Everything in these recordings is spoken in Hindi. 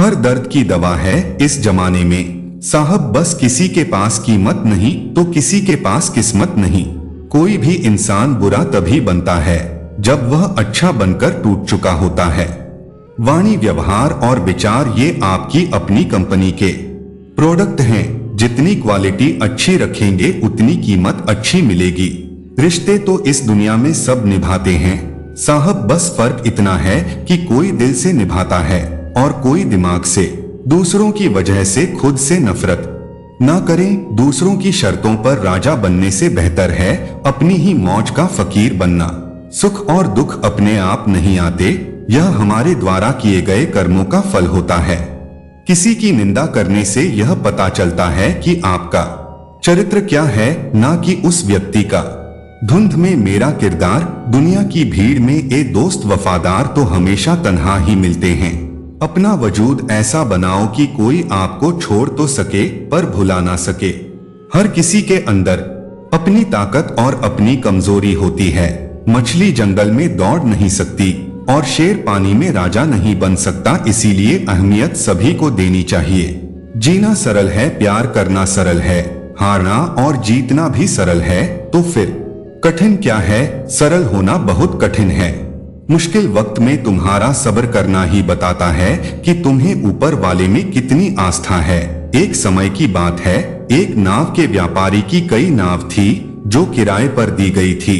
हर दर्द की दवा है इस जमाने में साहब, बस किसी के पास कीमत नहीं तो किसी के पास किस्मत नहीं। कोई भी इंसान बुरा तभी बनता है जब वह अच्छा बनकर टूट चुका होता है। वाणी, व्यवहार और विचार ये आपकी अपनी कंपनी के प्रोडक्ट हैं। जितनी क्वालिटी अच्छी रखेंगे उतनी कीमत अच्छी मिलेगी। रिश्ते तो इस दुनिया में सब निभाते हैं साहब, बस फर्क इतना है कि कोई दिल से निभाता है और कोई दिमाग से। दूसरों की वजह से खुद से नफरत ना करें। दूसरों की शर्तों पर राजा बनने से बेहतर है अपनी ही मौज का फकीर बनना। सुख और दुख अपने आप नहीं आते, यह हमारे द्वारा किए गए कर्मों का फल होता है। किसी की निंदा करने से यह पता चलता है कि आपका चरित्र क्या है, ना कि उस व्यक्ति का। धुंध में मेरा किरदार, दुनिया की भीड़ में ए दोस्त वफादार तो हमेशा तन्हा ही मिलते हैं। अपना वजूद ऐसा बनाओ कि कोई आपको छोड़ तो सके पर भुला ना सके। हर किसी के अंदर अपनी ताकत और अपनी कमजोरी होती है। मछली जंगल में दौड़ नहीं सकती और शेर पानी में राजा नहीं बन सकता, इसीलिए अहमियत सभी को देनी चाहिए। जीना सरल है, प्यार करना सरल है, हारना और जीतना भी सरल है, तो फिर कठिन क्या है? सरल होना बहुत कठिन है। मुश्किल वक्त में तुम्हारा सब्र करना ही बताता है कि तुम्हें ऊपर वाले में कितनी आस्था है। एक समय की बात है, एक नाव के व्यापारी की कई नाव थी जो किराए पर दी गई थी।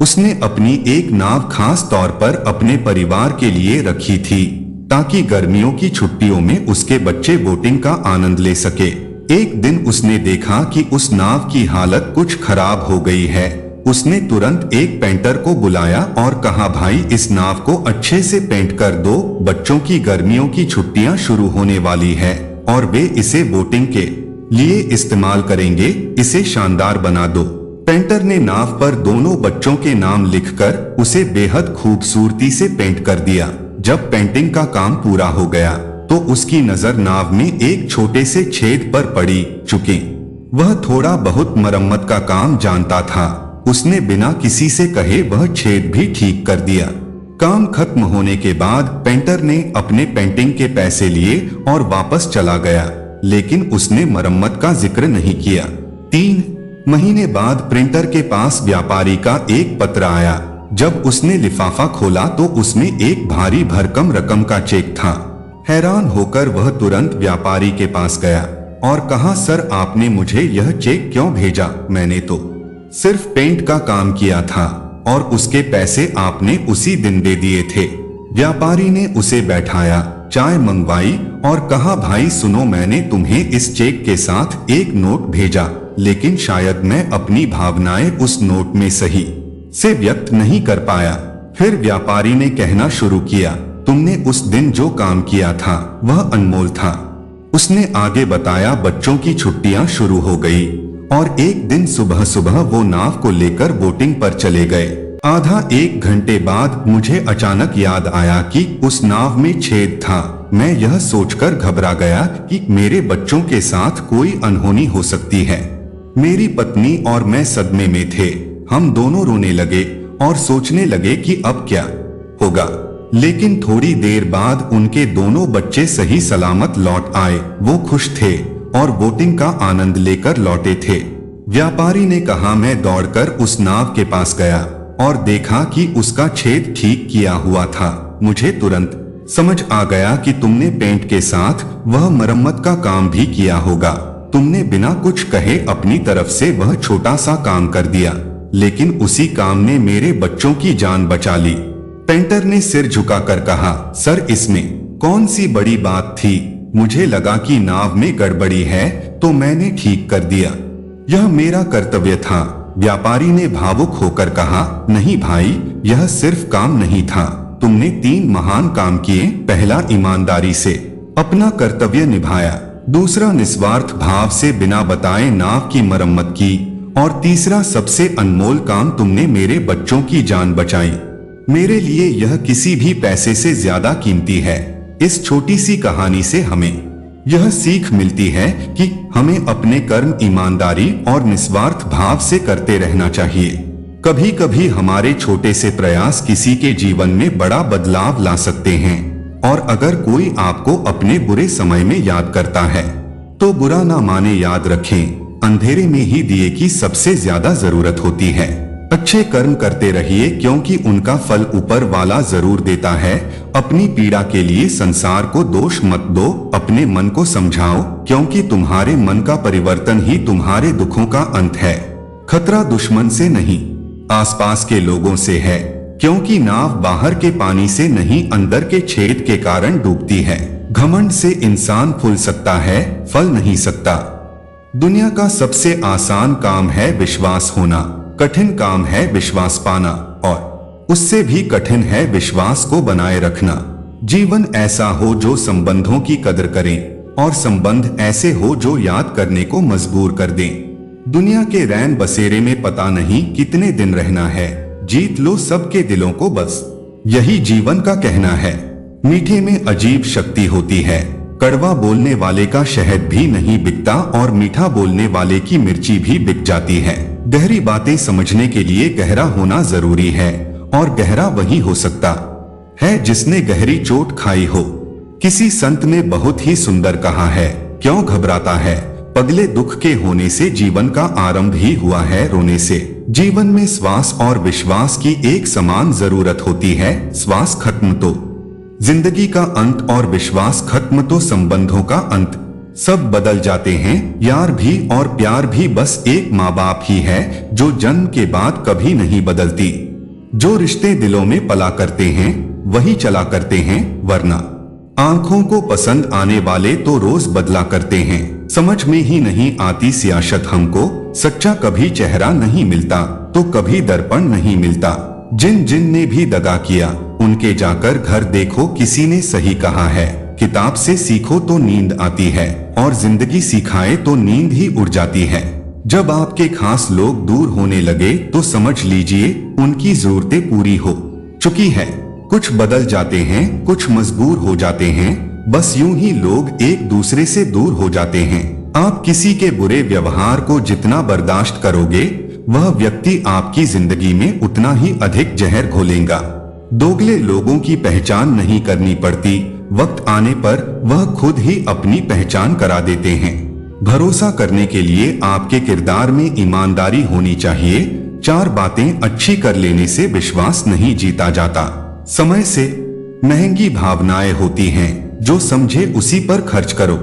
उसने अपनी एक नाव खास तौर पर अपने परिवार के लिए रखी थी ताकि गर्मियों की छुट्टियों में उसके बच्चे बोटिंग का आनंद ले सके। एक दिन उसने देखा कि उस नाव की हालत कुछ खराब हो गई है। उसने तुरंत एक पेंटर को बुलाया और कहा, भाई इस नाव को अच्छे से पेंट कर दो, बच्चों की गर्मियों की छुट्टियां शुरू होने वाली है और वे इसे बोटिंग के लिए इस्तेमाल करेंगे, इसे शानदार बना दो। पेंटर ने नाव पर दोनों बच्चों के नाम लिखकर उसे बेहद खूबसूरती से पेंट कर दिया। जब पेंटिंग का काम पूरा हो गया तो उसकी नजर नाव में एक छोटे से छेद पर पड़ी। चूंकि वह थोड़ा बहुत मरम्मत का काम जानता था, उसने बिना किसी से कहे वह छेद भी ठीक कर दिया। काम खत्म होने के बाद पेंटर ने अपने पेंटिंग के पैसे लिए और वापस चला गया, लेकिन उसने मरम्मत का जिक्र नहीं किया। 3 महीने बाद प्रिंटर के पास व्यापारी का एक पत्र आया। जब उसने लिफाफा खोला तो उसमें एक भारी भरकम रकम का चेक था। हैरान होकर वह तुरंत व्यापारी के पास गया और कहा, सर आपने मुझे यह चेक क्यों भेजा? मैंने तो सिर्फ पेंट का काम किया था और उसके पैसे आपने उसी दिन दे दिए थे। व्यापारी ने उसे बैठाया, चाय मंगवाई और कहा, भाई सुनो, मैंने तुम्हें इस चेक के साथ एक नोट भेजा, लेकिन शायद मैं अपनी भावनाएं उस नोट में सही से व्यक्त नहीं कर पाया। फिर व्यापारी ने कहना शुरू किया, तुमने उस दिन जो काम किया था वह अनमोल था। उसने आगे बताया, बच्चों की छुट्टियां शुरू हो गई और एक दिन सुबह सुबह वो नाव को लेकर बोटिंग पर चले गए। आधा एक घंटे बाद मुझे अचानक याद आया कि उस नाव में छेद था। मैं यह सोचकर घबरा गया कि मेरे बच्चों के साथ कोई अनहोनी हो सकती है। मेरी पत्नी और मैं सदमे में थे। हम दोनों रोने लगे और सोचने लगे कि अब क्या होगा। लेकिन थोड़ी देर बाद उनके दोनों बच्चे सही सलामत लौट आए। वो खुश थे और बोटिंग का आनंद लेकर लौटे थे। व्यापारी ने कहा, मैं दौड़कर उस नाव के पास गया और देखा कि उसका छेद ठीक किया हुआ था। मुझे तुरंत समझ आ गया कि तुमने पेंट के साथ वह मरम्मत का काम भी किया होगा। तुमने बिना कुछ कहे अपनी तरफ से वह छोटा सा काम कर दिया, लेकिन उसी काम ने मेरे बच्चों की जान बचा ली। पेंटर ने सिर झुकाकर कहा, सर इसमें कौन सी बड़ी बात थी? मुझे लगा कि नाव में गड़बड़ी है तो मैंने ठीक कर दिया। यह मेरा कर्तव्य था। व्यापारी ने भावुक होकर कहा, नहीं भाई, यह सिर्फ काम नहीं था। तुमने 3 महान काम किए। पहला, ईमानदारी से अपना कर्तव्य निभाया। दूसरा, निस्वार्थ भाव से बिना बताए नाव की मरम्मत की। और तीसरा, सबसे अनमोल काम, तुमने मेरे बच्चों की जान बचाई। मेरे लिए यह किसी भी पैसे से ज्यादा कीमती है। इस छोटी सी कहानी से हमें यह सीख मिलती है कि हमें अपने कर्म ईमानदारी और निस्वार्थ भाव से करते रहना चाहिए। कभी कभी हमारे छोटे से प्रयास किसी के जीवन में बड़ा बदलाव ला सकते हैं। और अगर कोई आपको अपने बुरे समय में याद करता है तो बुरा ना माने। याद रखें, अंधेरे में ही दिए की सबसे ज्यादा जरूरत होती है। अच्छे कर्म करते रहिए क्योंकि उनका फल ऊपर वाला जरूर देता है। अपनी पीड़ा के लिए संसार को दोष मत दो, अपने मन को समझाओ क्योंकि तुम्हारे मन का परिवर्तन ही तुम्हारे दुखों का अंत है। खतरा दुश्मन से नहीं, आसपास के लोगों से है, क्योंकि नाव बाहर के पानी से नहीं अंदर के छेद के कारण डूबती है। घमंड से इंसान फूल सकता है, फल नहीं सकता। दुनिया का सबसे आसान काम है विश्वास होना, कठिन काम है विश्वास पाना, और उससे भी कठिन है विश्वास को बनाए रखना। जीवन ऐसा हो जो संबंधों की कदर करें और संबंध ऐसे हो जो याद करने को मजबूर कर दें। दुनिया के रैन बसेरे में पता नहीं कितने दिन रहना है, जीत लो सबके दिलों को बस, यही जीवन का कहना है। मीठे में अजीब शक्ति होती है, कड़वा बोलने वाले का शहद भी नहीं बिकता और मीठा बोलने वाले की मिर्ची भी बिक जाती है। गहरी बातें समझने के लिए गहरा होना जरूरी है, और गहरा वही हो सकता है जिसने गहरी चोट खाई हो। किसी संत ने बहुत ही सुंदर कहा है, क्यों घबराता है, पगले दुख के होने से जीवन का आरंभ ही हुआ है रोने से। जीवन में श्वास और विश्वास की एक समान जरूरत होती है। श्वास खत्म तो जिंदगी का अंत और विश्वास खत्म तो संबंधों का अंत। सब बदल जाते हैं, यार भी और प्यार भी, बस एक माँ बाप ही है जो जन्म के बाद कभी नहीं बदलती। जो रिश्ते दिलों में पला करते हैं वही चला करते हैं, वरना आंखों को पसंद आने वाले तो रोज बदला करते हैं। समझ में ही नहीं आती सियासत हमको, सच्चा कभी चेहरा नहीं मिलता तो कभी दर्पण नहीं मिलता। जिन जिन ने भी दगा किया उनके जाकर घर देखो, किसी ने सही कहा है, किताब से सीखो तो नींद आती है और जिंदगी सिखाए तो नींद ही उड़ जाती है। जब आपके खास लोग दूर होने लगे तो समझ लीजिए उनकी जरूरतें पूरी हो चुकी है। कुछ बदल जाते हैं, कुछ मजबूर हो जाते हैं, बस यूं ही लोग एक दूसरे से दूर हो जाते हैं। आप किसी के बुरे व्यवहार को जितना बर्दाश्त करोगे वह व्यक्ति आपकी जिंदगी में उतना ही अधिक जहर घोलेगा। दोगले लोगों की पहचान नहीं करनी पड़ती, वक्त आने पर वह खुद ही अपनी पहचान करा देते हैं। भरोसा करने के लिए आपके किरदार में ईमानदारी होनी चाहिए। 4 बातें अच्छी कर लेने से विश्वास नहीं जीता जाता। समय से महंगी भावनाएं होती हैं, जो समझे उसी पर खर्च करो।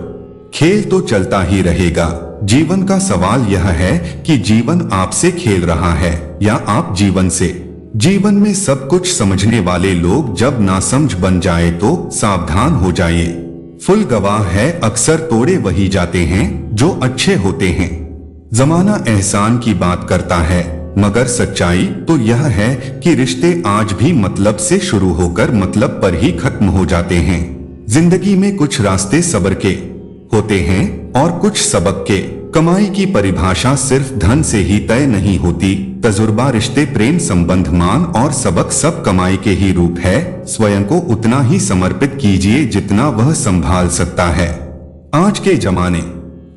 खेल तो चलता ही रहेगा। जीवन का सवाल यह है कि जीवन आपसे खेल रहा है या आप जीवन से। जीवन में सब कुछ समझने वाले लोग जब नासमझ बन जाए तो सावधान हो जाइए। फुल गवाह है, अक्सर तोड़े वही जाते हैं जो अच्छे होते हैं। जमाना एहसान की बात करता है, मगर सच्चाई तो यह है कि रिश्ते आज भी मतलब से शुरू होकर मतलब पर ही खत्म हो जाते हैं। जिंदगी में कुछ रास्ते सब्र के होते हैं और कुछ सबक के। कमाई की परिभाषा सिर्फ धन से ही तय नहीं होती। तजुर्बा, रिश्ते, प्रेम संबंध, मान और सबक सब कमाई के ही रूप है। स्वयं को उतना ही समर्पित कीजिए जितना वह संभाल सकता है। आज के जमाने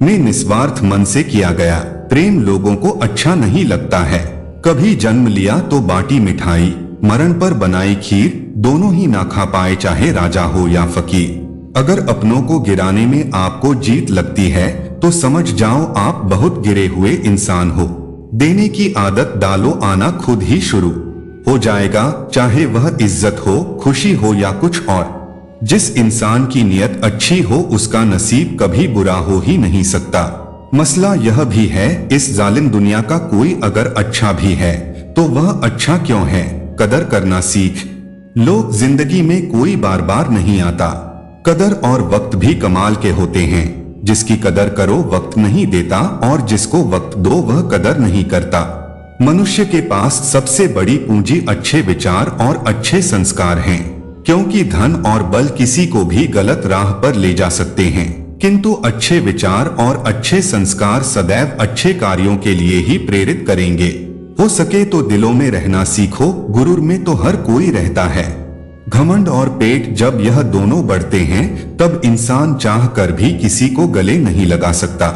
में निस्वार्थ मन से किया गया प्रेम लोगों को अच्छा नहीं लगता है। कभी जन्म लिया तो बाटी मिठाई, मरण पर बनाई खीर, दोनों ही ना खा पाए चाहे राजा हो या फकीर। अगर अपनों को गिराने में आपको जीत लगती है तो समझ जाओ आप बहुत गिरे हुए इंसान हो। देने की आदत डालो, आना खुद ही शुरू हो जाएगा, चाहे वह इज्जत हो, खुशी हो या कुछ और। जिस इंसान की नीयत अच्छी हो उसका नसीब कभी बुरा हो ही नहीं सकता। मसला यह भी है, इस जालिम दुनिया का कोई अगर अच्छा भी है तो वह अच्छा क्यों है, कदर करना सीख लो। जिंदगी में कोई बार बार नहीं आता। कदर और वक्त भी कमाल के होते हैं। जिसकी कदर करो वक्त नहीं देता और जिसको वक्त दो वह कदर नहीं करता। मनुष्य के पास सबसे बड़ी पूंजी अच्छे विचार और अच्छे संस्कार हैं, क्योंकि धन और बल किसी को भी गलत राह पर ले जा सकते हैं, किंतु अच्छे विचार और अच्छे संस्कार सदैव अच्छे कार्यों के लिए ही प्रेरित करेंगे। हो सके तो दिलों में रहना सीखो, गुरूर में तो हर कोई रहता है। घमंड और पेट जब यह दोनों बढ़ते हैं तब इंसान चाह कर भी किसी को गले नहीं लगा सकता।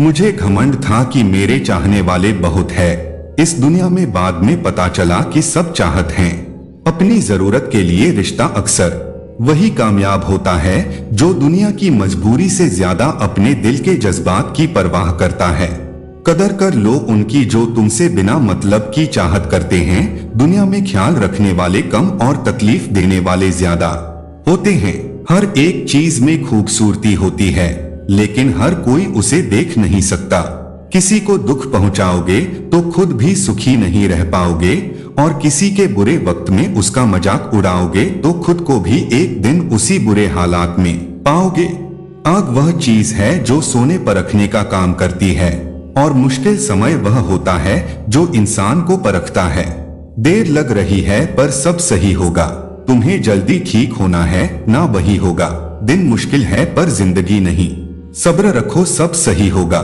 मुझे घमंड था कि मेरे चाहने वाले बहुत है, इस दुनिया में बाद में पता चला कि सब चाहत हैं। अपनी जरूरत के लिए रिश्ता अक्सर वही कामयाब होता है जो दुनिया की मजबूरी से ज्यादा अपने दिल के जज्बात की परवाह करता है। कदर कर लो उनकी जो तुमसे बिना मतलब की चाहत करते हैं। दुनिया में ख्याल रखने वाले कम और तकलीफ देने वाले ज्यादा होते हैं। हर एक चीज में खूबसूरती होती है, लेकिन हर कोई उसे देख नहीं सकता। किसी को दुख पहुंचाओगे तो खुद भी सुखी नहीं रह पाओगे, और किसी के बुरे वक्त में उसका मजाक उड़ाओगे तो खुद को भी एक दिन उसी बुरे हालात में पाओगे। आग वह चीज है जो सोने परखने का काम करती है, और मुश्किल समय वह होता है जो इंसान को परखता है। देर लग रही है पर सब सही होगा। तुम्हें जल्दी ठीक होना है ना वही होगा। दिन मुश्किल है पर जिंदगी नहीं। सब्र रखो सब सही होगा।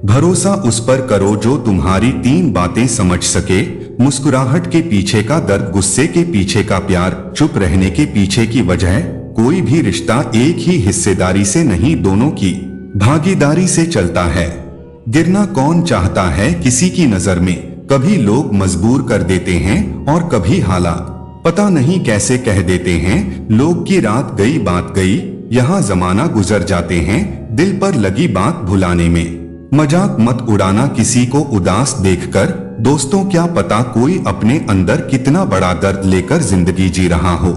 भरोसा उस पर करो जो तुम्हारी 3 बातें समझ सके। मुस्कुराहट के पीछे का दर्द, गुस्से के पीछे का प्यार, चुप रहने के पीछे की वजह। कोई भी रिश्ता एक ही हिस्सेदारी से नहीं, दोनों की भागीदारी से चलता है। गिरना कौन चाहता है किसी की नजर में। कभी लोग मजबूर कर देते हैं और कभी हालात पता नहीं कैसे कह देते हैं। लोग की रात गई बात गई, यहाँ जमाना गुजर जाते हैं दिल पर लगी बात भुलाने में। मजाक मत उड़ाना किसी को उदास देखकर। दोस्तों क्या पता कोई अपने अंदर कितना बड़ा दर्द लेकर जिंदगी जी रहा हो।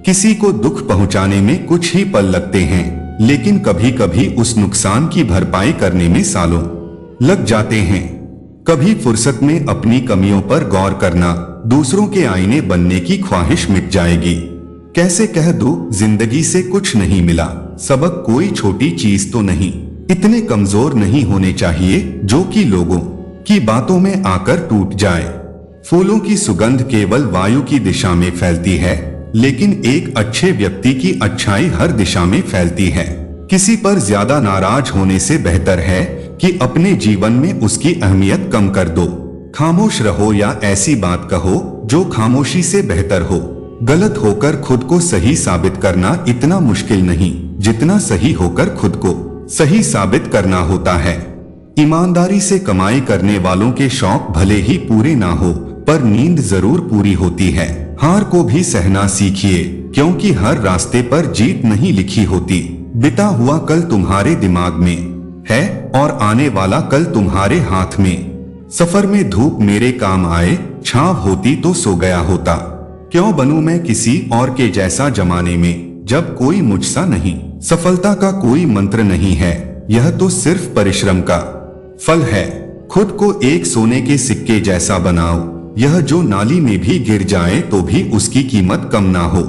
किसी को दुख पहुंचाने में कुछ ही पल लगते हैं, लेकिन कभी कभी उस नुकसान की भरपाई करने में सालों लग जाते हैं। कभी फुर्सत में अपनी कमियों पर गौर करना, दूसरों के आईने बनने की ख्वाहिश मिट जाएगी। कैसे कह दो जिंदगी से कुछ नहीं मिला, सबक कोई छोटी चीज तो नहीं। इतने कमजोर नहीं होने चाहिए जो कि लोगों की बातों में आकर टूट जाए। फूलों की सुगंध केवल वायु की दिशा में फैलती है, लेकिन एक अच्छे व्यक्ति की अच्छाई हर दिशा में फैलती है। किसी पर ज्यादा नाराज होने से बेहतर है कि अपने जीवन में उसकी अहमियत कम कर दो। खामोश रहो या ऐसी बात कहो जो खामोशी से बेहतर हो। गलत होकर खुद को सही साबित करना इतना मुश्किल नहीं जितना सही होकर खुद को सही साबित करना होता है। ईमानदारी से कमाई करने वालों के शौक भले ही पूरे ना हो, पर नींद जरूर पूरी होती है। हार को भी सहना सीखिए, क्योंकि हर रास्ते पर जीत नहीं लिखी होती। बिता हुआ कल तुम्हारे दिमाग में है और आने वाला कल तुम्हारे हाथ में। सफर में धूप मेरे काम आए, छांव होती तो सो गया होता। क्यों बनूं मैं किसी और के जैसा जमाने में, जब कोई मुझसा नहीं। सफलता का कोई मंत्र नहीं है, यह तो सिर्फ परिश्रम का फल है। खुद को एक सोने के सिक्के जैसा बनाओ, यह जो नाली में भी गिर जाए तो भी उसकी कीमत कम ना हो।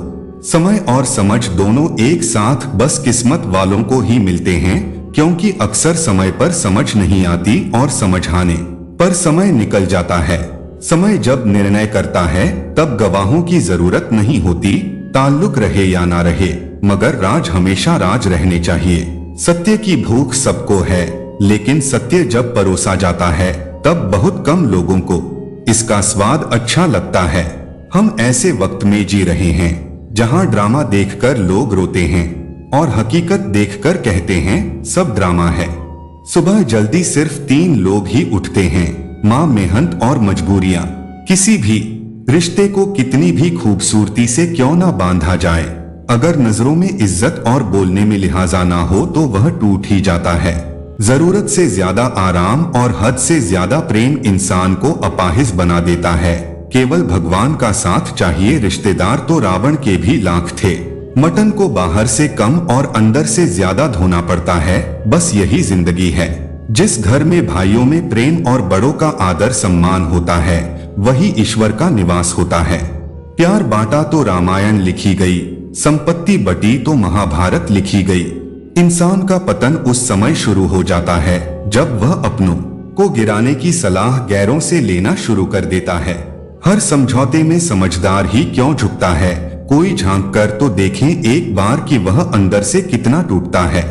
समय और समझ दोनों एक साथ बस किस्मत वालों को ही मिलते हैं, क्योंकि अक्सर समय पर समझ नहीं आती और समझाने पर समय निकल जाता है। समय जब निर्णय करता है तब गवाहों की जरूरत नहीं होती। ताल्लुक रहे या ना रहे, मगर राज हमेशा राज रहने चाहिए। सत्य की भूख सबको है, लेकिन सत्य जब परोसा जाता है तब बहुत कम लोगों को इसका स्वाद अच्छा लगता है। हम ऐसे वक्त में जी रहे हैं जहां ड्रामा देखकर लोग रोते हैं और हकीकत देखकर कहते हैं सब ड्रामा है। सुबह जल्दी सिर्फ 3 लोग ही उठते हैं, माँ, मेहनत और मजबूरियां। किसी भी रिश्ते को कितनी भी खूबसूरती से क्यों ना बांधा जाए, अगर नजरों में इज्जत और बोलने में लिहाजा ना हो तो वह टूट ही जाता है। जरूरत से ज्यादा आराम और हद से ज्यादा प्रेम इंसान को अपाहिज बना देता है। केवल भगवान का साथ चाहिए, रिश्तेदार तो रावण के भी लाख थे। मटन को बाहर से कम और अंदर से ज्यादा धोना पड़ता है, बस यही जिंदगी है। जिस घर में भाइयों में प्रेम और बड़ों का आदर सम्मान होता है, वही ईश्वर का निवास होता है। प्यार बांटा तो रामायण लिखी गई, संपत्ति बटी तो महाभारत लिखी गई। इंसान का पतन उस समय शुरू हो जाता है जब वह अपनों को गिराने की सलाह गैरों से लेना शुरू कर देता है। हर समझौते में समझदार ही क्यों झुकता है, कोई झांक कर तो देखें एक बार कि वह अंदर से कितना टूटता है।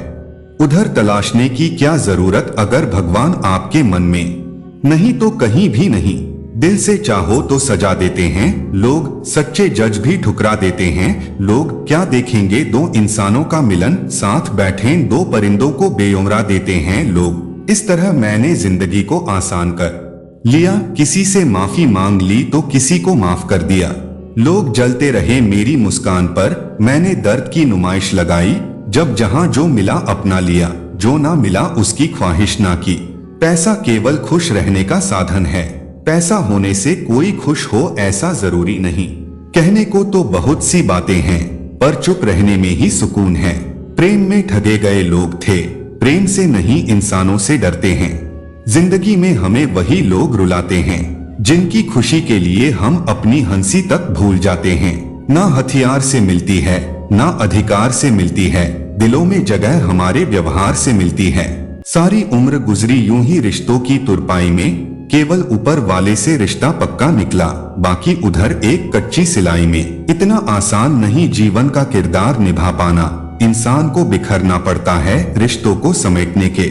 उधर तलाशने की क्या जरूरत अगर भगवान आपके मन में नहीं तो कहीं भी नहीं। दिल से चाहो तो सजा देते हैं लोग, सच्चे जज भी ठुकरा देते हैं लोग। क्या देखेंगे 2 इंसानों का मिलन, साथ बैठे 2 परिंदों को बेउमरा देते हैं लोग। इस तरह मैंने जिंदगी को आसान कर लिया, किसी से माफी मांग ली तो किसी को माफ कर दिया। लोग जलते रहे मेरी मुस्कान पर, मैंने दर्द की नुमाइश लगाई। जब जहां जो मिला अपना लिया, जो ना मिला उसकी ख्वाहिश ना की। पैसा केवल खुश रहने का साधन है, पैसा होने से कोई खुश हो ऐसा जरूरी नहीं। कहने को तो बहुत सी बातें हैं, पर चुप रहने में ही सुकून है। प्रेम में ठगे गए लोग थे, प्रेम से नहीं इंसानों से डरते हैं। जिंदगी में हमें वही लोग रुलाते हैं, जिनकी खुशी के लिए हम अपनी हंसी तक भूल जाते हैं। ना हथियार से मिलती है, ना अधिकार से मिलती है, दिलों में जगह हमारे व्यवहार से मिलती है। सारी उम्र गुजरी यूं ही रिश्तों की तुरपाई में, केवल ऊपर वाले से रिश्ता पक्का निकला, बाकी उधर एक कच्ची सिलाई में। इतना आसान नहीं जीवन का किरदार निभा पाना, इंसान को बिखरना पड़ता है रिश्तों को समेटने के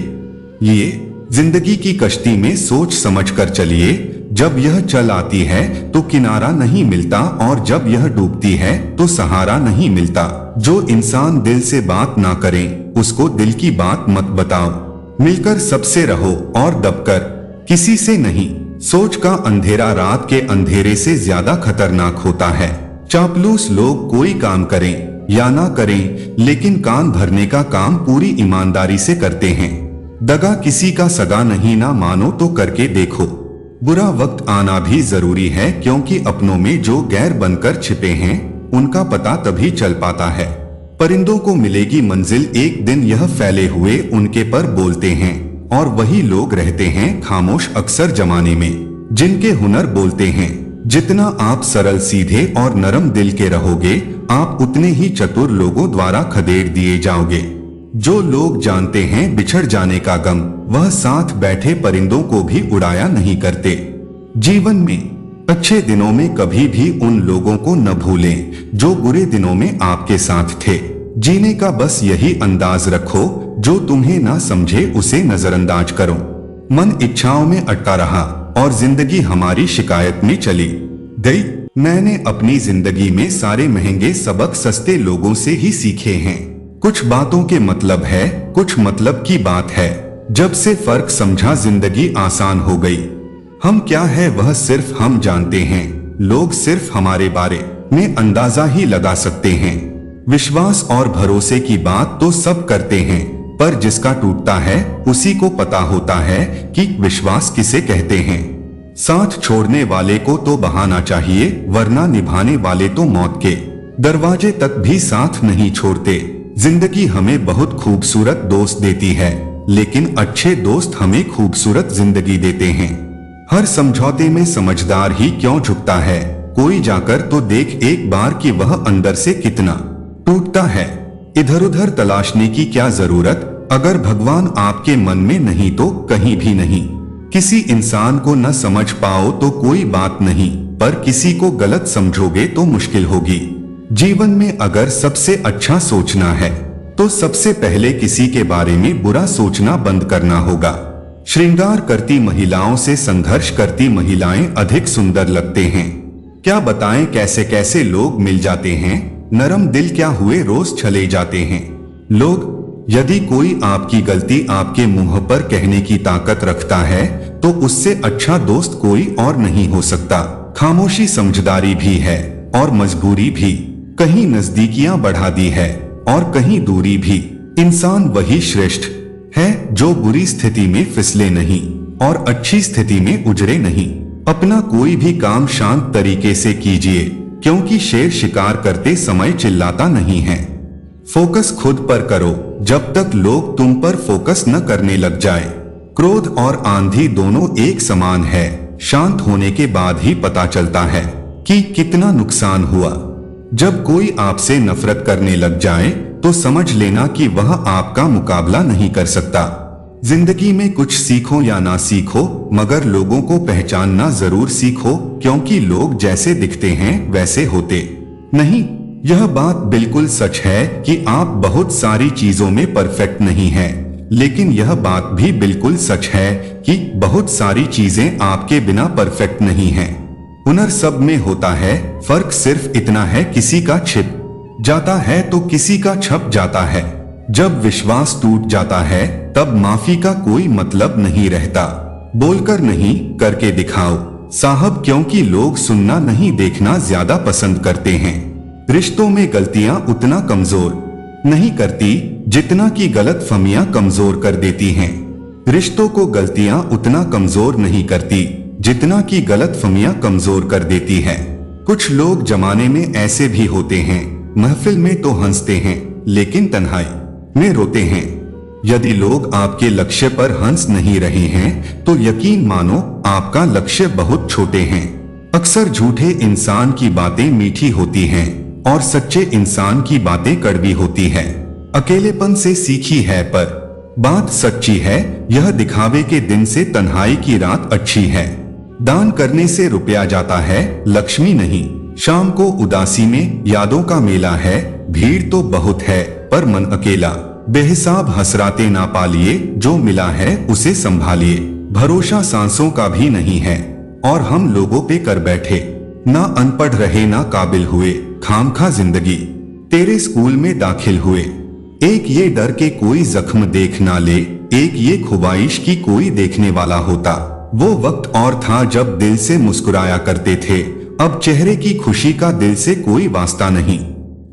लिए। जिंदगी की कश्ती में सोच समझ कर चलिए, जब यह चल आती है तो किनारा नहीं मिलता, और जब यह डूबती है तो सहारा नहीं मिलता। जो इंसान दिल से बात ना करे, उसको दिल की बात मत बताओ। मिलकर सबसे रहो और दबकर किसी से नहीं। सोच का अंधेरा रात के अंधेरे से ज्यादा खतरनाक होता है। चापलूस लोग कोई काम करें या ना करें, लेकिन कान भरने का काम पूरी ईमानदारी से करते हैं। दगा किसी का सगा नहीं, ना मानो तो करके देखो। बुरा वक्त आना भी जरूरी है, क्योंकि अपनों में जो गैर बनकर छिपे हैं, उनका पता तभी चल पाता है। परिंदों को मिलेगी मंजिल एक दिन, यह फैले हुए उनके पर बोलते हैं, और वही लोग रहते हैं खामोश अक्सर जमाने में, जिनके हुनर बोलते हैं। जितना आप सरल सीधे और नरम दिल के रहोगे, आप उतने ही चतुर लोगों द्वारा खदेड़ दिए जाओगे। जो लोग जानते हैं बिछड़ जाने का गम, वह साथ बैठे परिंदों को भी उड़ाया नहीं करते। जीवन में अच्छे दिनों में कभी भी उन लोगों को न भूलें जो बुरे दिनों में आपके साथ थे। जीने का बस यही अंदाज रखो, जो तुम्हें ना समझे उसे नजरअंदाज करो। मन इच्छाओं में अटका रहा और जिंदगी हमारी शिकायत में चली गई। मैंने अपनी जिंदगी में सारे महंगे सबक सस्ते लोगों से ही सीखे हैं। कुछ बातों के मतलब है, कुछ मतलब की बात है। जब से फर्क समझा जिंदगी आसान हो गई। हम क्या है वह सिर्फ हम जानते हैं, लोग सिर्फ हमारे बारे में अंदाजा ही लगा सकते हैं। विश्वास और भरोसे की बात तो सब करते हैं, पर जिसका टूटता है उसी को पता होता है कि विश्वास किसे कहते हैं। साथ छोड़ने वाले को तो बहाना चाहिए, वरना निभाने वाले तो मौत के दरवाजे तक भी साथ नहीं छोड़ते। जिंदगी हमें बहुत खूबसूरत दोस्त देती है, लेकिन अच्छे दोस्त हमें खूबसूरत जिंदगी देते हैं। हर समझौते में समझदार ही क्यों झुकता है, कोई जाकर तो देख एक बार कि वह अंदर से कितना टूटता है। इधर उधर तलाशने की क्या जरूरत, अगर भगवान आपके मन में नहीं तो कहीं भी नहीं। किसी इंसान को न समझ पाओ तो कोई बात नहीं, पर किसी को गलत समझोगे तो मुश्किल होगी। जीवन में अगर सबसे अच्छा सोचना है तो सबसे पहले किसी के बारे में बुरा सोचना बंद करना होगा। श्रृंगार करती महिलाओं से संघर्ष करती महिलाएं अधिक सुंदर लगते हैं। क्या बताएं कैसे कैसे लोग मिल जाते हैं, नरम दिल क्या हुए रोज चले जाते हैं लोग। यदि कोई आपकी गलती आपके मुंह पर कहने की ताकत रखता है, तो उससे अच्छा दोस्त कोई और नहीं हो सकता। खामोशी समझदारी भी है और मजबूरी भी, कहीं नजदीकियां बढ़ा दी है और कहीं दूरी भी। इंसान वही श्रेष्ठ है जो बुरी स्थिति में फिसले नहीं और अच्छी स्थिति में उजड़े नहीं। अपना कोई भी काम शांत तरीके से कीजिए, क्योंकि शेर शिकार करते समय चिल्लाता नहीं है। फोकस खुद पर करो जब तक लोग तुम पर फोकस न करने लग जाए। क्रोध और आंधी दोनों एक समान है, शांत होने के बाद ही पता चलता है कि कितना नुकसान हुआ। जब कोई आपसे नफरत करने लग जाए तो समझ लेना कि वह आपका मुकाबला नहीं कर सकता। जिंदगी में कुछ सीखो या ना सीखो, मगर लोगों को पहचानना जरूर सीखो, क्योंकि लोग जैसे दिखते हैं वैसे होते नहीं। यह बात बिल्कुल सच है कि आप बहुत सारी चीजों में परफेक्ट नहीं हैं, लेकिन यह बात भी बिल्कुल सच है कि बहुत सारी चीजें आपके बिना परफेक्ट नहीं हैं। हुनर सब में होता है, फर्क सिर्फ इतना है किसी का छिप जाता है तो किसी का छप जाता है। जब विश्वास टूट जाता है तब माफी का कोई मतलब नहीं रहता। बोलकर नहीं करके दिखाओ, साहब, क्योंकि लोग सुनना नहीं देखना ज्यादा पसंद करते हैं। रिश्तों में गलतियां उतना कमजोर नहीं करती जितना कि गलतफहमियां कमजोर कर देती हैं। रिश्तों को गलतियां उतना कमजोर नहीं करती जितना कि गलतफहमियां कमजोर कर देती हैं। कुछ लोग जमाने में ऐसे भी होते हैं, महफिल में तो हंसते हैं लेकिन तन्हाई में रोते हैं। यदि लोग आपके लक्ष्य पर हंस नहीं रहे हैं तो यकीन मानो आपका लक्ष्य बहुत छोटे हैं। अक्सर झूठे इंसान की बातें मीठी होती हैं और सच्चे इंसान की बातें कड़वी होती हैं। अकेलेपन से सीखी है पर बात सच्ची है, यह दिखावे के दिन से तन्हाई की रात अच्छी है। दान करने से रुपया जाता है, लक्ष्मी नहीं। शाम को उदासी में यादों का मेला है, भीड़ तो बहुत है पर मन अकेला। बेहिसाब हसराते ना पालिए, जो मिला है उसे संभालिए। भरोसा सांसों का भी नहीं है और हम लोगों पे कर बैठे। ना अनपढ़ रहे ना काबिल हुए, खामखा जिंदगी तेरे स्कूल में दाखिल हुए। एक ये डर के कोई जख्म देख ना ले, एक ये ख्वाहिश की कोई देखने वाला होता। वो वक्त और था जब दिल से मुस्कुराया करते थे, अब चेहरे की खुशी का दिल से कोई वास्ता नहीं।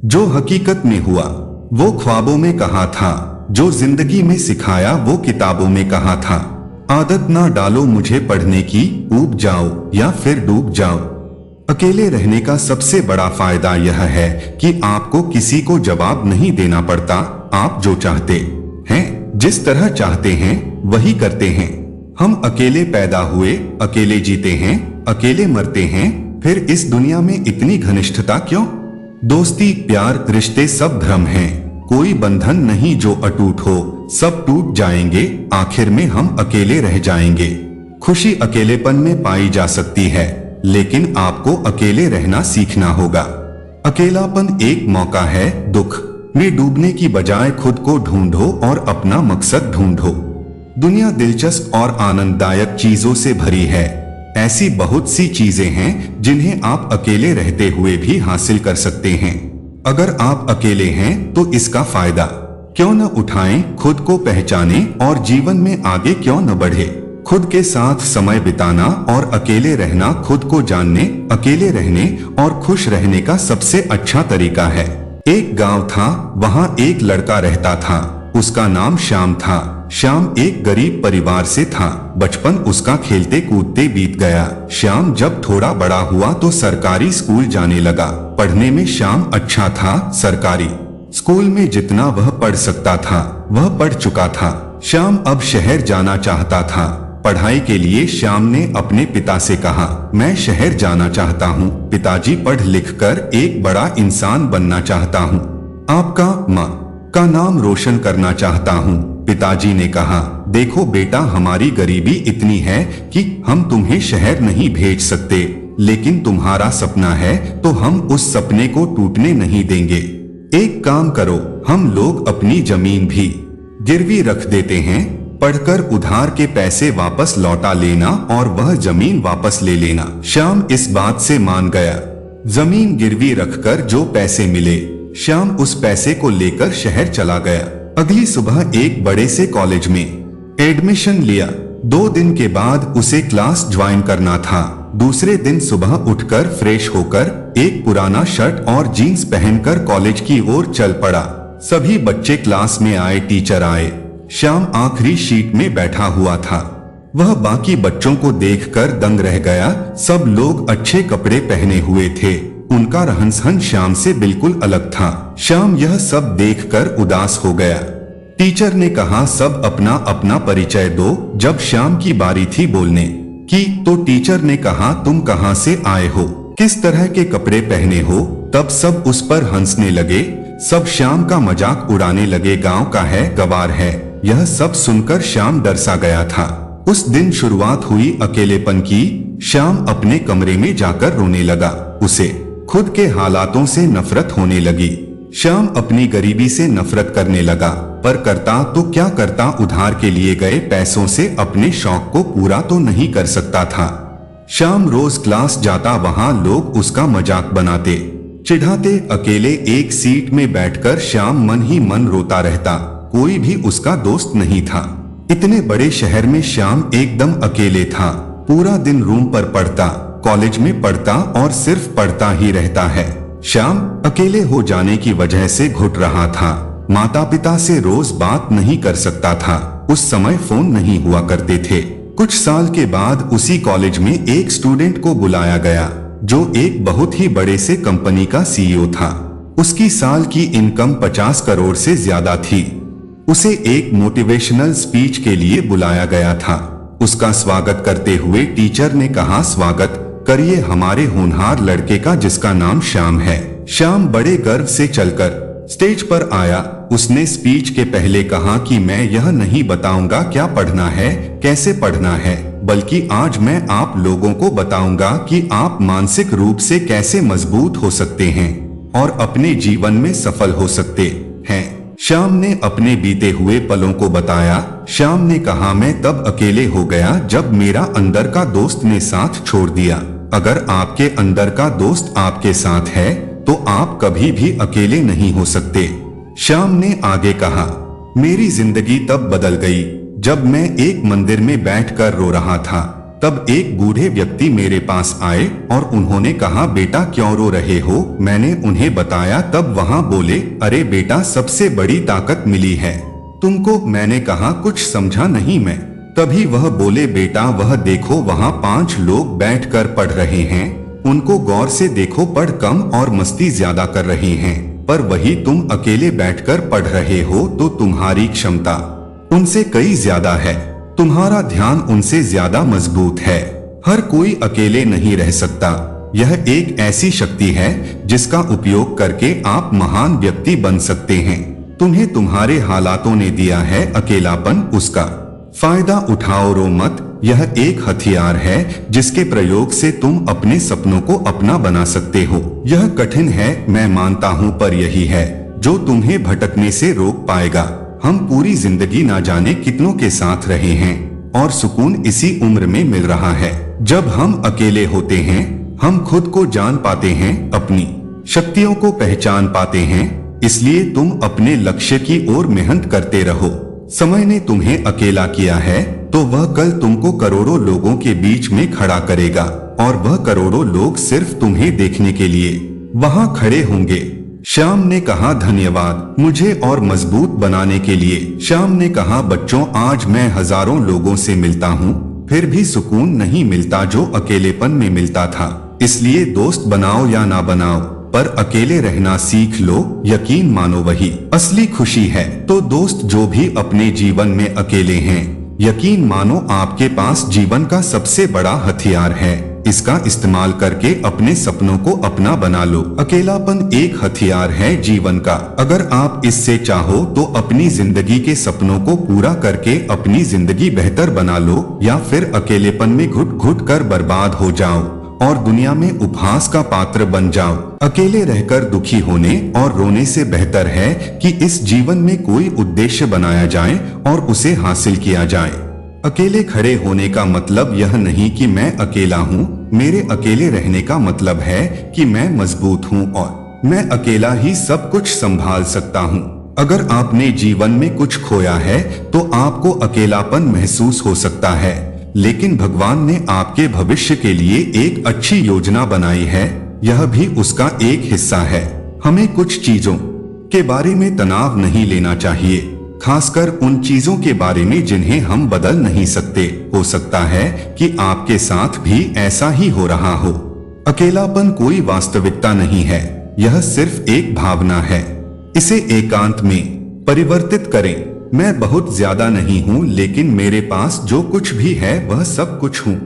जो हकीकत में हुआ वो ख्वाबों में कहा था, जो जिंदगी में सिखाया वो किताबों में कहा था। आदत ना डालो मुझे पढ़ने की, ऊब जाओ या फिर डूब जाओ। अकेले रहने का सबसे बड़ा फायदा यह है कि आपको किसी को जवाब नहीं देना पड़ता। आप जो चाहते हैं, जिस तरह चाहते हैं वही करते हैं। हम अकेले पैदा हुए, अकेले जीते हैं, अकेले मरते हैं, फिर इस दुनिया में इतनी घनिष्ठता क्यों? दोस्ती, प्यार, रिश्ते सब भ्रम हैं। कोई बंधन नहीं जो अटूट हो, सब टूट जाएंगे, आखिर में हम अकेले रह जाएंगे। खुशी अकेलेपन में पाई जा सकती है, लेकिन आपको अकेले रहना सीखना होगा। अकेलापन एक मौका है, दुख में डूबने की बजाय खुद को ढूंढो और अपना मकसद ढूंढो। दुनिया दिलचस्प और आनंददायक चीजों से भरी है। ऐसी बहुत सी चीजें हैं जिन्हें आप अकेले रहते हुए भी हासिल कर सकते हैं। अगर आप अकेले हैं तो इसका फायदा क्यों न उठाएं, खुद को पहचानें और जीवन में आगे क्यों न बढ़े। खुद के साथ समय बिताना और अकेले रहना खुद को जानने, अकेले रहने और खुश रहने का सबसे अच्छा तरीका है। एक गांव था, वहां एक लड़का रहता था। उसका नाम श्याम था। श्याम एक गरीब परिवार से था। बचपन उसका खेलते कूदते बीत गया। श्याम जब थोड़ा बड़ा हुआ तो सरकारी स्कूल जाने लगा। पढ़ने में श्याम अच्छा था। सरकारी स्कूल में जितना वह पढ़ सकता था वह पढ़ चुका था। श्याम अब शहर जाना चाहता था। पढ़ाई के लिए श्याम ने अपने पिता से कहा, मैं शहर जाना चाहता हूँ पिताजी, पढ़ लिख कर एक बड़ा इंसान बनना चाहता हूँ। आपका माँ का नाम रोशन करना चाहता हूँ। पिताजी ने कहा, देखो बेटा, हमारी गरीबी इतनी है कि हम तुम्हें शहर नहीं भेज सकते, लेकिन तुम्हारा सपना है तो हम उस सपने को टूटने नहीं देंगे। एक काम करो, हम लोग अपनी जमीन भी गिरवी रख देते हैं, पढ़कर उधार के पैसे वापस लौटा लेना और वह जमीन वापस ले लेना। श्याम इस बात से मान गया। जमीन गिरवी रखकर जो पैसे मिले, श्याम उस पैसे को लेकर शहर चला गया। अगली सुबह एक बड़े से कॉलेज में एडमिशन लिया। 2 दिन के बाद उसे क्लास ज्वाइन करना था। दूसरे दिन सुबह उठकर फ्रेश होकर एक पुराना शर्ट और जीन्स पहनकर कॉलेज की ओर चल पड़ा। सभी बच्चे क्लास में आए, टीचर आए। श्याम आखिरी शीट में बैठा हुआ था। वह बाकी बच्चों को देखकर दंग रह गया। सब लोग अच्छे कपड़े पहने हुए थे। उनका रहन सहन श्याम से बिल्कुल अलग था। श्याम यह सब देखकर उदास हो गया। टीचर ने कहा, सब अपना अपना परिचय दो। जब श्याम की बारी थी बोलने की तो टीचर ने कहा, तुम कहाँ से आए हो, किस तरह के कपड़े पहने हो। तब सब उस पर हंसने लगे। सब श्याम का मजाक उड़ाने लगे। गांव का है, गवार है। यह सब सुनकर श्याम डर सा गया था। उस दिन शुरुआत हुई अकेलेपन की। श्याम अपने कमरे में जाकर रोने लगा। उसे खुद के हालातों से नफरत होने लगी। श्याम अपनी गरीबी से नफरत करने लगा, पर करता तो क्या करता, उधार के लिए गए पैसों से अपने शौक को पूरा तो नहीं कर सकता था। श्याम रोज क्लास जाता, वहां लोग उसका मजाक बनाते, चिढ़ाते। अकेले एक सीट में बैठकर श्याम मन ही मन रोता रहता। कोई भी उसका दोस्त नहीं था। इतने बड़े शहर में श्याम एकदम अकेले था। पूरा दिन रूम पर पढ़ता, कॉलेज में पढ़ता और सिर्फ पढ़ता ही रहता है। श्याम अकेले हो जाने की वजह से घुट रहा था। माता पिता से रोज बात नहीं कर सकता था। उस समय फोन नहीं हुआ करते थे। कुछ साल के बाद उसी कॉलेज में एक स्टूडेंट को बुलाया गया जो एक बहुत ही बड़े से कंपनी का सीईओ था। उसकी साल की इनकम 50 करोड़ से ज्यादा थी। उसे एक मोटिवेशनल स्पीच के लिए बुलाया गया था। उसका स्वागत करते हुए टीचर ने कहा, स्वागत करिए हमारे होनहार लड़के का जिसका नाम श्याम है। श्याम बड़े गर्व से चलकर स्टेज पर आया। उसने स्पीच के पहले कहा कि मैं यह नहीं बताऊंगा क्या पढ़ना है, कैसे पढ़ना है, बल्कि आज मैं आप लोगों को बताऊंगा कि आप मानसिक रूप से कैसे मजबूत हो सकते हैं और अपने जीवन में सफल हो सकते हैं। श्याम ने अपने बीते हुए पलों को बताया। श्याम ने कहा, मैं तब अकेले हो गया जब मेरा अंदर का दोस्त ने साथ छोड़ दिया। अगर आपके अंदर का दोस्त आपके साथ है तो आप कभी भी अकेले नहीं हो सकते। श्याम ने आगे कहा, मेरी जिंदगी तब बदल गई जब मैं एक मंदिर में बैठकर रो रहा था। तब एक बूढ़े व्यक्ति मेरे पास आए और उन्होंने कहा, बेटा क्यों रो रहे हो? मैंने उन्हें बताया। तब वहां बोले, अरे बेटा सबसे बड़ी ताकत मिली है तुमको। मैंने कहा, कुछ समझा नहीं मैं। तभी वह बोले, बेटा वह देखो वहां 5 लोग बैठकर पढ़ रहे हैं। उनको गौर से देखो, पढ़ कम और मस्ती ज्यादा कर रहे हैं, पर वही तुम अकेले बैठकर पढ़ रहे हो तो तुम्हारी क्षमता उनसे कई ज्यादा है। तुम्हारा ध्यान उनसे ज्यादा मजबूत है। हर कोई अकेले नहीं रह सकता। यह एक ऐसी शक्ति है जिसका उपयोग करके आप महान व्यक्ति बन सकते हैं। तुम्हें तुम्हारे हालातों ने दिया है अकेलापन, उसका फायदा उठाओ, रो मत। यह एक हथियार है जिसके प्रयोग से तुम अपने सपनों को अपना बना सकते हो। यह कठिन है मैं मानता हूँ, पर यही है जो तुम्हें भटकने से रोक पाएगा। हम पूरी जिंदगी ना जाने कितनों के साथ रहे हैं और सुकून इसी उम्र में मिल रहा है। जब हम अकेले होते हैं हम खुद को जान पाते हैं, अपनी शक्तियों को पहचान पाते हैं। इसलिए तुम अपने लक्ष्य की ओर मेहनत करते रहो। समय ने तुम्हें अकेला किया है तो वह कल तुमको करोड़ों लोगों के बीच में खड़ा करेगा और वह करोड़ों लोग सिर्फ तुम्हें देखने के लिए वहां खड़े होंगे। श्याम ने कहा, धन्यवाद मुझे और मजबूत बनाने के लिए। श्याम ने कहा, बच्चों आज मैं हजारों लोगों से मिलता हूँ, फिर भी सुकून नहीं मिलता जो अकेलेपन में मिलता था। इसलिए दोस्त बनाओ या ना बनाओ, पर अकेले रहना सीख लो। यकीन मानो वही असली खुशी है। तो दोस्त जो भी अपने जीवन में अकेले हैं, यकीन मानो आपके पास जीवन का सबसे बड़ा हथियार है। इसका इस्तेमाल करके अपने सपनों को अपना बना लो। अकेलापन एक हथियार है जीवन का। अगर आप इससे चाहो तो अपनी जिंदगी के सपनों को पूरा करके अपनी जिंदगी बेहतर बना लो, या फिर अकेलेपन में घुट घुट कर बर्बाद हो जाओ और दुनिया में उपहास का पात्र बन जाओ। अकेले रहकर दुखी होने और रोने से बेहतर है कि इस जीवन में कोई उद्देश्य बनाया जाए और उसे हासिल किया जाए। अकेले खड़े होने का मतलब यह नहीं कि मैं अकेला हूँ। मेरे अकेले रहने का मतलब है कि मैं मजबूत हूँ और मैं अकेला ही सब कुछ संभाल सकता हूँ। अगर आपने जीवन में कुछ खोया है तो आपको अकेलापन महसूस हो सकता है, लेकिन भगवान ने आपके भविष्य के लिए एक अच्छी योजना बनाई है। यह भी उसका एक हिस्सा है। हमें कुछ चीजों के बारे में तनाव नहीं लेना चाहिए, खासकर उन चीजों के बारे में जिन्हें हम बदल नहीं सकते। हो सकता है कि आपके साथ भी ऐसा ही हो रहा हो। अकेलापन कोई वास्तविकता नहीं है, यह सिर्फ एक भावना है। इसे एकांत में परिवर्तित करें। मैं बहुत ज्यादा नहीं हूँ, लेकिन मेरे पास जो कुछ भी है वह सब कुछ हूँ।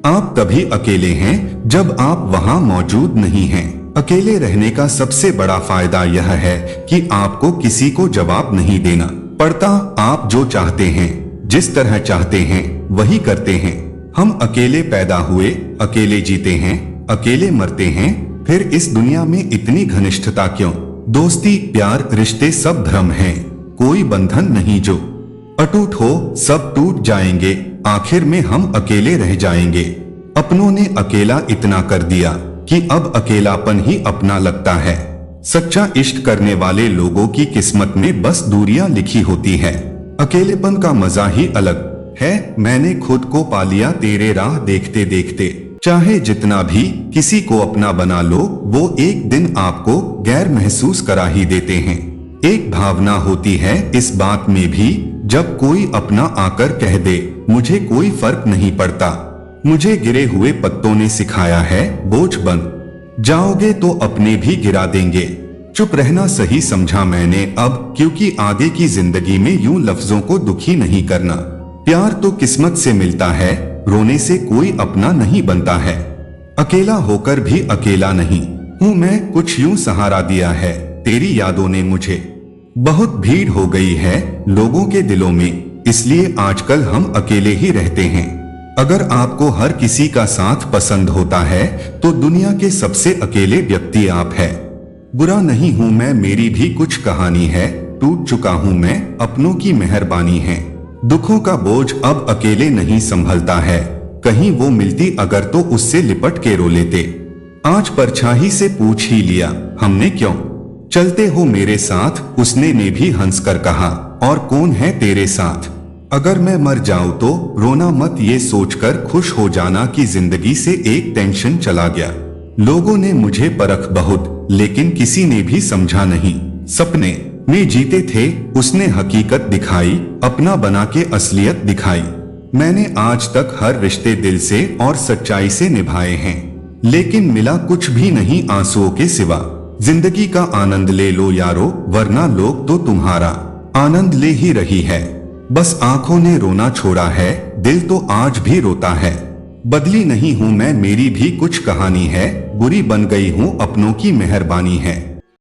आप तभी अकेले हैं जब आप वहाँ मौजूद नहीं हैं। अकेले रहने का सबसे बड़ा फायदा यह है कि आपको किसी को जवाब नहीं देना पड़ता। आप जो चाहते हैं, जिस तरह चाहते हैं वही करते हैं। हम अकेले पैदा हुए, अकेले जीते हैं, अकेले मरते हैं। फिर इस दुनिया में इतनी घनिष्ठता क्यों? दोस्ती, प्यार, रिश्ते सब भ्रम हैं। कोई बंधन नहीं जो अटूट हो। सब टूट जाएंगे। आखिर में हम अकेले रह जाएंगे। अपनों ने अकेला इतना कर दिया कि अब अकेलापन ही अपना लगता है। सच्चा इश्क करने वाले लोगों की किस्मत में बस दूरियां लिखी होती है। अकेलेपन का मजा ही अलग है मैंने खुद को पा लिया तेरे राह देखते देखते। चाहे जितना भी किसी को अपना बना लो, वो एक दिन आपको गैर महसूस करा ही देते हैं। एक भावना होती है इस बात में भी, जब कोई अपना आकर कह दे मुझे कोई फर्क नहीं पड़ता। मुझे गिरे हुए पत्तों ने सिखाया है बोझ बन जाओगे तो अपने भी गिरा देंगे। चुप रहना सही समझा मैंने अब, क्योंकि आगे की जिंदगी में यूं लफ्जों को दुखी नहीं करना। प्यार तो किस्मत से मिलता है, रोने से कोई अपना नहीं बनता है। अकेला होकर भी अकेला नहीं हूँ मैं, कुछ यूं सहारा दिया है तेरी यादों ने मुझे। बहुत भीड़ हो गई है लोगों के दिलों में, इसलिए आजकल हम अकेले ही रहते हैं। अगर आपको हर किसी का साथ पसंद होता है तो दुनिया के सबसे अकेले व्यक्ति आप है। बुरा नहीं हूं मैं, मेरी भी कुछ कहानी है, टूट चुका हूं मैं, अपनों की मेहरबानी है। दुखों का बोझ अब अकेले नहीं संभलता है, कहीं वो मिलती अगर तो उससे लिपट के रो लेते। आज परछाई से पूछ ही लिया हमने क्यों, चलते हो मेरे साथ उसने ने भी हंसकर कहा, और कौन है तेरे साथ। अगर मैं मर जाऊं तो रोना मत, ये सोचकर खुश हो जाना कि जिंदगी से एक टेंशन चला गया। लोगों ने मुझे परख बहुत, लेकिन किसी ने भी समझा नहीं। सपने में जीते थे उसने हकीकत दिखाई, अपना बना के असलियत दिखाई। मैंने आज तक हर रिश्ते दिल से और सच्चाई से निभाए हैं, लेकिन मिला कुछ भी नहीं आंसुओं के सिवा। जिंदगी का आनंद ले लो यारो, वरना लोग तो तुम्हारा आनंद ले ही रही है। बस आंखों ने रोना छोड़ा है, दिल तो आज भी रोता है। बदली नहीं हूं मैं, मेरी भी कुछ कहानी है, बुरी बन गई हूं अपनों की मेहरबानी है।